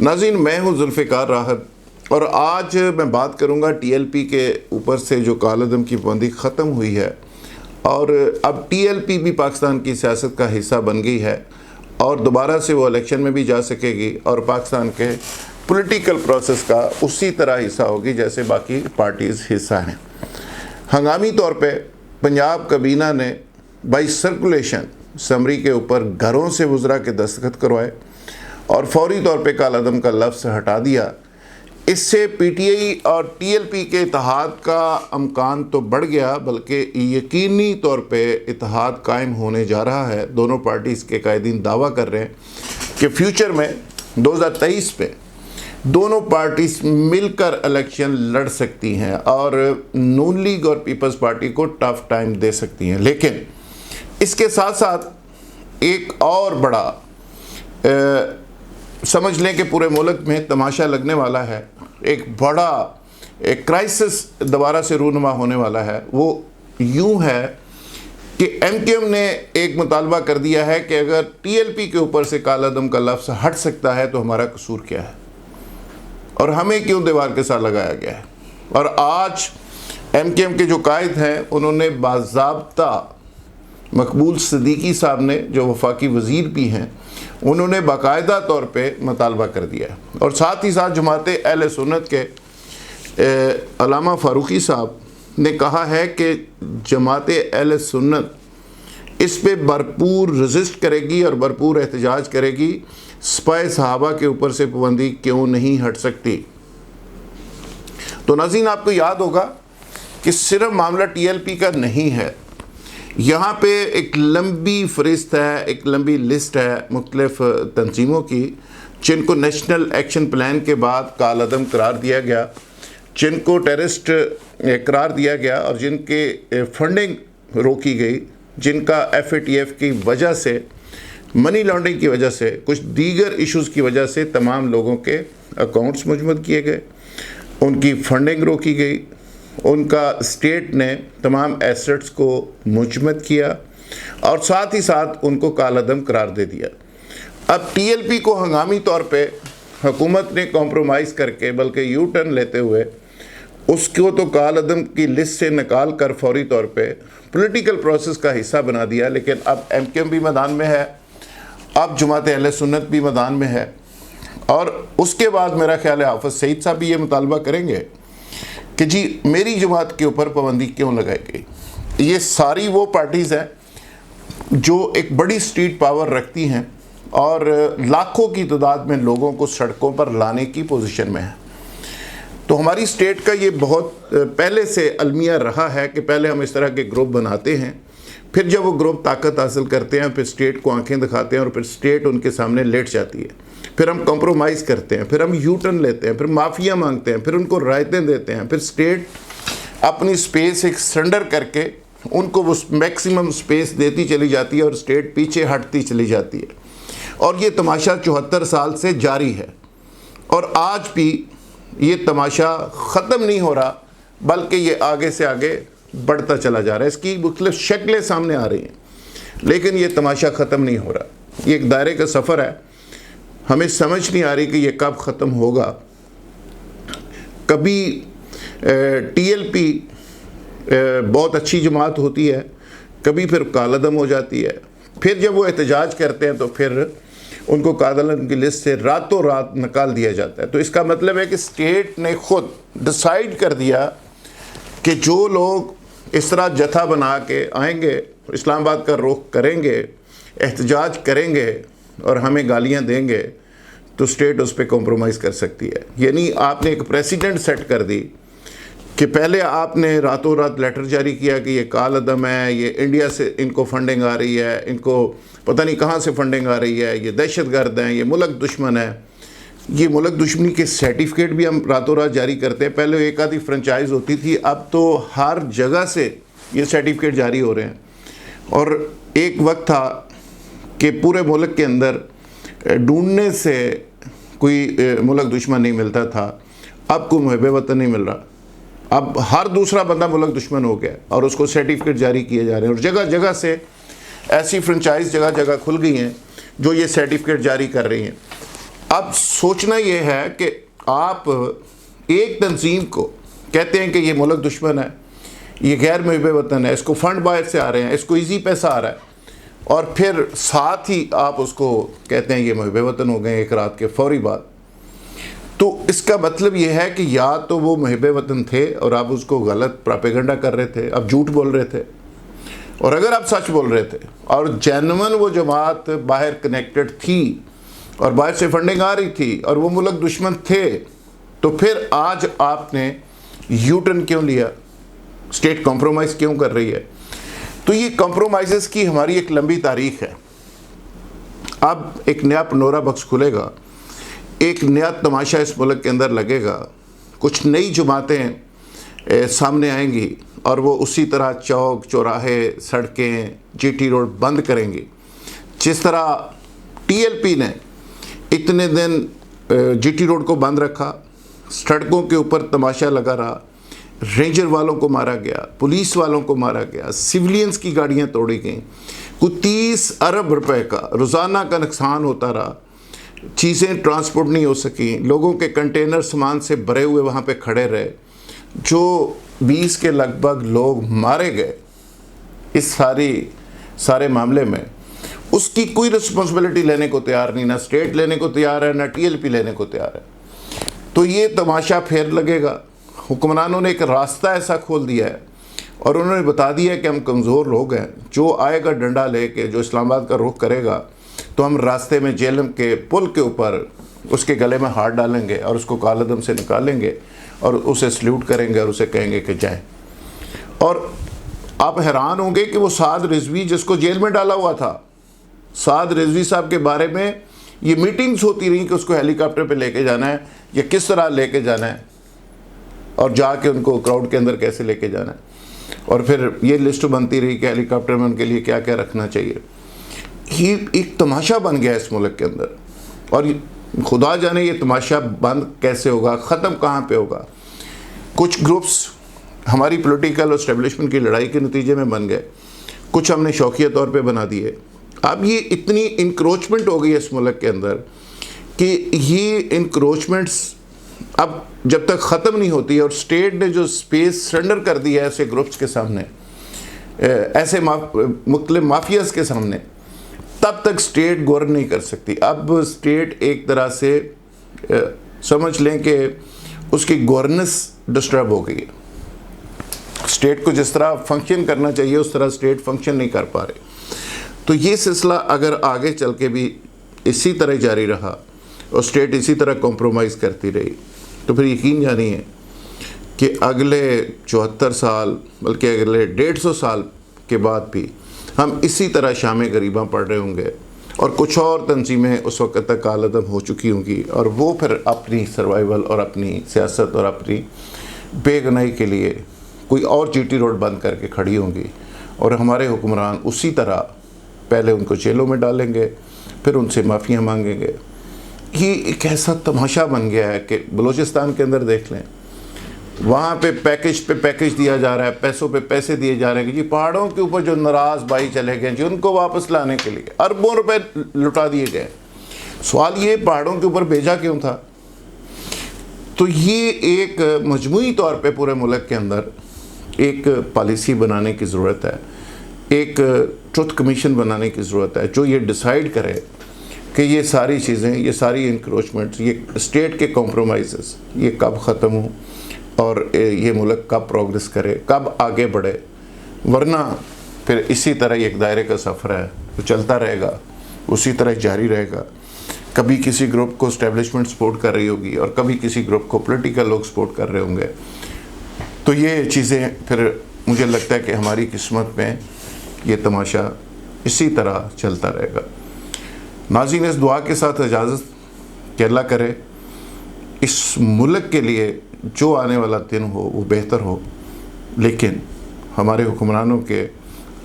नाज़रीन, मैं हूँ ज़ुल्फ़िकार राहत और आज मैं बात करूँगा TLP के ऊपर से जो कालअदम की पाबंदी ख़त्म हुई है और अब TLP भी पाकिस्तान की सियासत का हिस्सा बन गई है और दोबारा से वो इलेक्शन में भी जा सकेगी और पाकिस्तान के पॉलिटिकल प्रोसेस का उसी तरह हिस्सा होगी जैसे बाकी पार्टीज़ हिस्सा हैं। हंगामी तौर पे पंजाब काबीना ने बाई सर्कुलेशन समरी के ऊपर घरों से वज़रा के दस्तखत करवाए और फौरी तौर पे कालअदम का लफ्ज़ हटा दिया। इससे PTI और TLP के इत्तेहाद का अमकान तो बढ़ गया बल्कि यकीनी तौर पे इत्तेहाद कायम होने जा रहा है। दोनों पार्टीज़ के कायदीन दावा कर रहे हैं कि फ्यूचर में 2023 पे दोनों पार्टीज मिलकर इलेक्शन लड़ सकती हैं और नून लीग और पीपल्स पार्टी को टफ टाइम दे सकती हैं। लेकिन इसके साथ साथ एक और बड़ा समझ लें कि पूरे मुल्क में तमाशा लगने वाला है, एक बड़ा क्राइसिस दोबारा से रूनुमा होने वाला है। वो यूं है कि MKM ने एक मुतालबा कर दिया है कि अगर TLP के ऊपर से कालअदम का लफ्ज़ हट सकता है तो हमारा कसूर क्या है और हमें क्यों दीवार के साथ लगाया गया है। और आज MKM के जो कायद हैं उन्होंने बाज़ाब्ता मकबूल सिद्दीकी साहब ने, जो वफाकी वज़ीर भी हैं, उन्होंने बाकायदा तौर पे मुतालबा कर दिया है। और साथ ही साथ जमाते अहले सुन्नत के अल्लामा फ़ारूकी साहब ने कहा है कि जमाते अहले सुन्नत इस पे भरपूर रजिस्ट करेगी और भरपूर एहतजाज करेगी। स्पाई सहाबा के ऊपर से पाबंदी क्यों नहीं हट सकती। तो नाज़रीन, आपको याद होगा कि सिर्फ मामला TLP का नहीं है, यहाँ पे एक लंबी फहरिस्त है, एक लंबी लिस्ट है मुख्तलिफ तंजीमों की जिनको नेशनल एक्शन प्लान के बाद कालअदम करार दिया गया, जिनको टेररिस्ट करार दिया गया और जिनके फंडिंग रोकी गई, जिनका FATF की वजह से, मनी लॉन्ड्रिंग की वजह से, कुछ दीगर इश्यूज़ की वजह से तमाम लोगों के अकाउंट्स मुजमद किए गए, उनकी फंडिंग रोकी गई, उनका स्टेट ने तमाम एसेट्स को मुजमद किया और साथ ही साथ उनको कालअदम करार दे दिया। अब TLP को हंगामी तौर पे हुकूमत ने कॉम्प्रोमाइज़ करके बल्कि यू टर्न लेते हुए उसको तो कालअदम की लिस्ट से निकाल कर फौरी तौर पे पॉलिटिकल प्रोसेस का हिस्सा बना दिया। लेकिन अब MKM भी मैदान में है, अब जमात अहले सुन्नत भी मैदान में है और उसके बाद मेरा ख्याल है हाफिज़ सईद साहब भी ये मुतालबा करेंगे कि जी मेरी जमात के ऊपर पाबंदी क्यों लगाई गई। ये सारी वो पार्टीज़ हैं जो एक बड़ी स्ट्रीट पावर रखती हैं और लाखों की तादाद में लोगों को सड़कों पर लाने की पोजीशन में है। तो हमारी स्टेट का ये बहुत पहले से अलमिया रहा है कि पहले हम इस तरह के ग्रुप बनाते हैं, फिर जब वो ग्रुप ताकत हासिल करते हैं फिर स्टेट को आंखें दिखाते हैं और फिर स्टेट उनके सामने लेट जाती है, फिर हम कॉम्प्रोमाइज़ करते हैं, फिर हम यू टर्न लेते हैं, फिर माफिया मांगते हैं, फिर उनको रायतें देते हैं, फिर स्टेट अपनी स्पेस एक सरेंडर करके उनको वो मैक्सिमम स्पेस देती चली जाती है और स्टेट पीछे हटती चली जाती है। और ये तमाशा 74 साल से जारी है और आज भी ये तमाशा ख़त्म नहीं हो रहा बल्कि ये आगे से आगे बढ़ता चला जा रहा है। इसकी मुख्तलिफ शक्लें सामने आ रही हैं लेकिन ये तमाशा ख़त्म नहीं हो रहा। ये एक दायरे का सफ़र है, हमें समझ नहीं आ रही कि ये कब ख़त्म होगा। कभी TLP बहुत अच्छी जमात होती है, कभी फिर कालअदम हो जाती है, फिर जब वो एहतजाज करते हैं तो फिर उनको कालअदम की लिस्ट से रातों रात निकाल दिया जाता है। तो इसका मतलब है कि स्टेट ने ख़ुद डिसाइड कर दिया कि जो लोग इस तरह जत्था बना के आएंगे, इस्लामाबाद का रुख करेंगे, एहतजाज करेंगे और हमें गालियां देंगे तो स्टेट उस पर कॉम्प्रोमाइज़ कर सकती है। यानी आपने एक प्रेसिडेंट सेट कर दी कि पहले आपने रातों रात लेटर जारी किया कि ये कालअदम है, ये इंडिया से इनको फंडिंग आ रही है, इनको पता नहीं कहाँ से फंडिंग आ रही है, ये दहशतगर्द हैं, ये मुल्क दुश्मन है। ये मुल्क दुश्मनी के सर्टिफिकेट भी हम रातों रात जारी करते हैं। पहले एक आधी फ्रेंचाइज होती थी, अब तो हर जगह से ये सर्टिफिकेट जारी हो रहे हैं। और एक वक्त था कि पूरे मुल्क के अंदर ढूंढने से कोई मुल्क दुश्मन नहीं मिलता था, अब कोई मुहब्बे वतन नहीं मिल रहा। अब हर दूसरा बंदा मुल्क दुश्मन हो गया और उसको सर्टिफिकेट जारी किए जा रहे हैं और जगह जगह से ऐसी फ्रेंचाइज जगह जगह खुल गई हैं जो ये सर्टिफिकेट जारी कर रही हैं। اب سوچنا یہ ہے کہ آپ ایک تنظیم کو کہتے ہیں کہ یہ ملک دشمن ہے، یہ غیر محب وطن ہے، اس کو فنڈ باہر سے آ رہے ہیں، اس کو ایزی پیسہ آ رہا ہے، اور پھر ساتھ ہی آپ اس کو کہتے ہیں یہ محب وطن ہو گئے ایک رات کے فوری بعد. تو اس کا مطلب یہ ہے کہ یا تو وہ محب وطن تھے اور آپ اس کو غلط پراپیگنڈا کر رہے تھے، آپ جھوٹ بول رہے تھے، اور اگر آپ سچ بول رہے تھے اور جینون وہ جماعت باہر کنیکٹڈ تھی اور باہر سے فنڈنگ آ رہی تھی اور وہ ملک دشمن تھے، تو پھر آج آپ نے یو ٹرن کیوں لیا؟ اسٹیٹ کمپرومائز کیوں کر رہی ہے؟ تو یہ کمپرومائزز کی ہماری ایک لمبی تاریخ ہے. اب ایک نیا پنڈورا باکس کھلے گا، ایک نیا تماشا اس ملک کے اندر لگے گا، کچھ نئی جماعتیں سامنے آئیں گی اور وہ اسی طرح چوک چوراہے سڑکیں جی ٹی روڈ بند کریں گی. جس طرح ٹی ایل پی نے اتنے دن جی ٹی روڈ کو بند رکھا، سڑکوں کے اوپر تماشا لگا رہا، رینجر والوں کو مارا گیا، پولیس والوں کو مارا گیا، سیولینز کی گاڑیاں توڑی گئیں، کوئی 30 ارب روپے کا روزانہ کا نقصان ہوتا رہا، چیزیں ٹرانسپورٹ نہیں ہو سکیں، لوگوں کے کنٹینر سامان سے بھرے ہوئے وہاں پہ کھڑے رہے، جو 20 کے لگ بھگ لوگ مارے گئے اس سارے معاملے میں. اس کی کوئی رسپانسبلٹی لینے کو تیار نہیں، نہ اسٹیٹ لینے کو تیار ہے، نہ ٹی ایل پی لینے کو تیار ہے. تو یہ تماشا پھر لگے گا. حکمرانوں نے ایک راستہ ایسا کھول دیا ہے اور انہوں نے بتا دیا ہے کہ ہم کمزور لوگ ہیں، جو آئے گا ڈنڈا لے کے، جو اسلام آباد کا رخ کرے گا، تو ہم راستے میں جہلم کے پل کے اوپر اس کے گلے میں ہاتھ ڈالیں گے اور اس کو کالعدم سے نکالیں گے اور اسے سلیوٹ کریں گے اور اسے کہیں گے کہ جائیں. اور آپ حیران ہوں گے کہ وہ سعد رضوی جس کو جیل میں ڈالا ہوا تھا، سعد رضوی صاحب کے بارے میں یہ میٹنگز ہوتی رہیں کہ اس کو ہیلی کاپٹر پہ لے کے جانا ہے یا کس طرح لے کے جانا ہے، اور جا کے ان کو کراؤڈ کے اندر کیسے لے کے جانا ہے، اور پھر یہ لسٹ بنتی رہی کہ ہیلی کاپٹر میں ان کے لیے کیا کیا رکھنا چاہیے. یہ ایک تماشا بن گیا اس ملک کے اندر، اور خدا جانے یہ تماشا بند کیسے ہوگا، ختم کہاں پہ ہوگا. کچھ گروپس ہماری پولیٹیکل اسٹیبلشمنٹ کی لڑائی کے نتیجے میں بن گئے، کچھ ہم نے شوقیہ طور پہ بنا دیے. اب یہ اتنی انکروچمنٹ ہو گئی ہے اس ملک کے اندر کہ یہ انکروچمنٹس اب جب تک ختم نہیں ہوتی، اور اسٹیٹ نے جو سپیس سرنڈر کر دی ہے ایسے گروپس کے سامنے، ایسے مختلف مافیاز کے سامنے، تب تک اسٹیٹ گورن نہیں کر سکتی. اب اسٹیٹ ایک طرح سے سمجھ لیں کہ اس کی گورننس ڈسٹرب ہو گئی ہے. اسٹیٹ کو جس طرح فنکشن کرنا چاہیے اس طرح اسٹیٹ فنکشن نہیں کر پا رہے. تو یہ سلسلہ اگر آگے چل کے بھی اسی طرح جاری رہا اور اسٹیٹ اسی طرح کمپرومائز کرتی رہی، تو پھر یقین جانیے کہ اگلے 74 سال بلکہ اگلے 150 سال کے بعد بھی ہم اسی طرح شام غریباں پڑھ رہے ہوں گے، اور کچھ اور تنظیمیں اس وقت تک کالعدم ہو چکی ہوں گی، اور وہ پھر اپنی سروائیول اور اپنی سیاست اور اپنی بے گناہی کے لیے کوئی اور جی ٹی روڈ بند کر کے کھڑی ہوں گی، اور ہمارے حکمران اسی طرح پہلے ان کو جیلوں میں ڈالیں گے، پھر ان سے معافیاں مانگیں گے. یہ ایک ایسا تماشا بن گیا ہے کہ بلوچستان کے اندر دیکھ لیں، وہاں پہ پیکج دیا جا رہا ہے، پیسوں پہ پیسے دیے جا رہے ہیں کہ جی پہاڑوں کے اوپر جو ناراض بھائی چلے گئے جی ان کو واپس لانے کے لیے اربوں روپے لٹا دیے گئے. سوال یہ پہاڑوں کے اوپر بھیجا کیوں تھا؟ تو یہ ایک مجموعی طور پہ پورے ملک کے اندر ایک پالیسی بنانے کی ضرورت ہے، ایک ٹروتھ کمیشن بنانے کی ضرورت ہے جو یہ ڈیسائیڈ کرے کہ یہ ساری چیزیں، یہ ساری انکروچمنٹس، یہ اسٹیٹ کے کمپرومائزز یہ کب ختم ہوں اور یہ ملک کب پروگریس کرے، کب آگے بڑھے. ورنہ پھر اسی طرح ایک دائرے کا سفر ہے، وہ چلتا رہے گا، اسی طرح جاری رہے گا. کبھی کسی گروپ کو اسٹیبلشمنٹ سپورٹ کر رہی ہوگی اور کبھی کسی گروپ کو پولیٹیکل لوگ سپورٹ کر رہے ہوں گے. تو یہ چیزیں پھر مجھے لگتا ہے کہ ہماری قسمت میں یہ تماشا اسی طرح چلتا رہے گا. ناظرین، اس دعا کے ساتھ اجازت کہ اللہ کرے اس ملک کے لیے جو آنے والا دن ہو وہ بہتر ہو، لیکن ہمارے حکمرانوں کے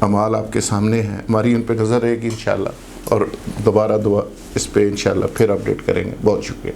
اعمال آپ کے سامنے ہیں، ہماری ان پہ نظر رہے گی انشاءاللہ، اور دوبارہ دعا اس پہ انشاءاللہ پھر اپڈیٹ کریں گے. بہت شکریہ.